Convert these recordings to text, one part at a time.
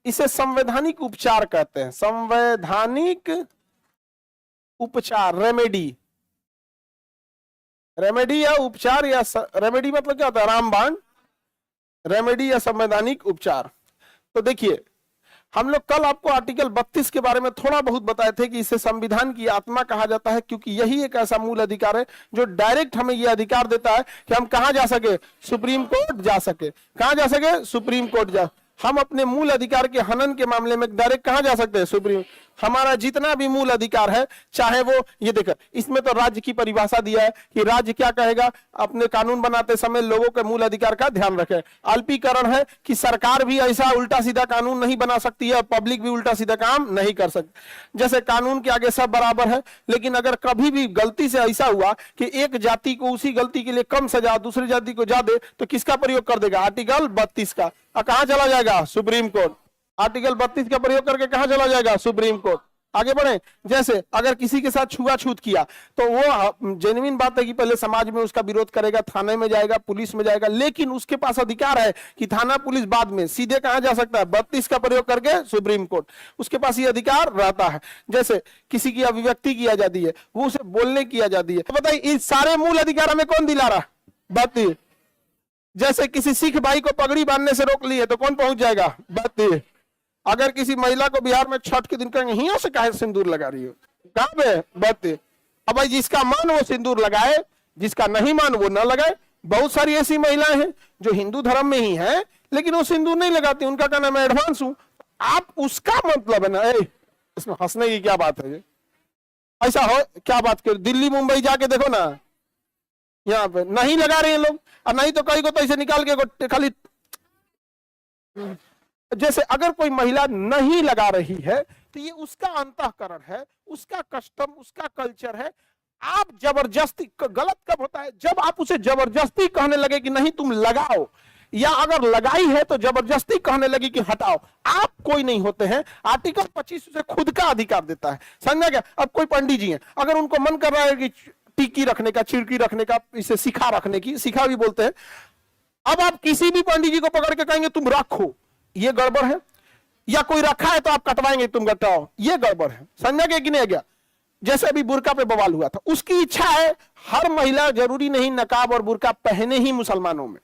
इसे संवैधानिक उपचार कहते हैं, संवैधानिक उपचार, रेमेडी। रेमेडी या उपचार, या रेमेडी मतलब क्या होता है, रामबाण, रेमेडी या संवैधानिक उपचार। तो देखिए, हम लोग कल आपको आर्टिकल 32 के बारे में थोड़ा बहुत बताए थे कि इसे संविधान की आत्मा कहा जाता है, क्योंकि यही एक ऐसा मूल अधिकार है जो डायरेक्ट हमें यह अधिकार देता है कि हम कहां जा सके, सुप्रीम कोर्ट जा सके। कहां जा सके, सुप्रीम कोर्ट जा। हम अपने मूल अधिकार के हनन के मामले में डायरेक्ट कहां जा सकते हैं, सुप्रीम। हमारा जितना भी मूल अधिकार है, चाहे वो, ये देखो इसमें तो राज्य की परिभाषा दिया है कि राज्य क्या कहेगा, अपने कानून बनाते समय लोगों के मूल अधिकार का ध्यान रखे। अल्पीकरण है कि सरकार भी ऐसा उल्टा सीधा कानून नहीं बना सकती है, पब्लिक भी उल्टा सीधा काम नहीं कर सकती। जैसे कानून के आगे सब बराबर है, लेकिन अगर कभी भी गलती से ऐसा हुआ कि एक जाति को उसी गलती के लिए कम सजा, दूसरी जाति को ज्यादा, तो किसका प्रयोग कर देगा, आर्टिकल 32 का। कहां चला जाएगा, सुप्रीम कोर्ट। आर्टिकल 32 का प्रयोग करके कहां चला जाएगा, सुप्रीम कोर्ट। आगे बढ़े, जैसे अगर किसी के साथ छुआछूत किया तो वो जेन्युइन बात है कि पहले समाज में उसका विरोध करेगा, थाने में जाएगा, पुलिस में जाएगा, लेकिन उसके पास अधिकार है कि थाना पुलिस बाद में, सीधे कहां जा सकता है, 32 का प्रयोग करके सुप्रीम कोर्ट। उसके पास ये अधिकार रहता है। जैसे किसी की अभिव्यक्ति की आजादी है, वो उसे बोलने की आजादी है। तो बताइए, इस सारे मूल अधिकार हमें कौन दिला रहा, 32। जैसे किसी सिख भाई को पगड़ी बांधने से रोक लिए तो कौन पहुंच जाएगा, 32। अगर किसी महिला को बिहार में छठ के दिन कहेंगे हिया से काहे सिंदूर लगा रही हो, कहां पे, 32। अब भाई जिसका मान वो सिंदूर लगाए, जिसका नहीं मान वो न लगाए। बहुत सारी ऐसी महिलाएं हैं जो हिंदू धर्म में ही हैं, लेकिन वो सिंदूर नहीं लगाती, उनका कहना मैं एडवांस हूं। आप उसका मतलब है ना, इसमें हंसने की क्या बात है, ऐसा हो क्या बात कर, दिल्ली मुंबई जाके देखो ना, यहाँ पे नहीं लगा रहे हैं लोग, और नहीं तो कई को तो ऐसे निकाल के खाली। जैसे अगर कोई महिला नहीं लगा रही है तो ये उसका अंतःकरण है, उसका कस्टम, उसका कल्चर है। आप जबरदस्ती, गलत कब होता है, जब आप उसे जबरदस्ती कहने लगे कि नहीं तुम लगाओ, या अगर लगाई है तो जबरदस्ती कहने लगी कि हटाओ। आप कोई नहीं होते हैं, आर्टिकल 25 उसे खुद का अधिकार देता है, समझा क्या। अब कोई पंडित जी हैं, अगर उनको मन कर रहा है कि टिक्की रखने का, चिड़की रखने का, इसे सिखा रखने की, सिखा भी बोलते हैं, अब आप किसी भी पंडित जी को पकड़ के कहेंगे तुम रखो, ये गड़बड़ है। या कोई रखा है तो आप कटवाएंगे, तुम कटाओ, ये गड़बड़ है, समझा गया कि नहीं गया। जैसे अभी बुर्का पे बवाल हुआ था, उसकी इच्छा है, हर महिला जरूरी नहीं नकाब और बुर्का पहने ही, मुसलमानों में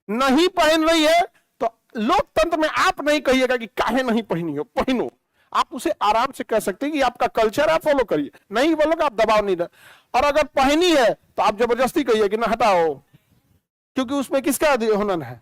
नहीं पहन रही है तो लोकतंत्र में आप नहीं कहिएगा कि काहे नहीं पहनी हो, पहनो। आप उसे आराम से कह सकते हैं कि आपका कल्चर है, फॉलो करिए, नहीं बोलोगे आप दबाव नहीं। और अगर पहनी है तो आप जबरदस्ती कहिए कि ना हटाओ, क्योंकि उसमें किसका हनन है,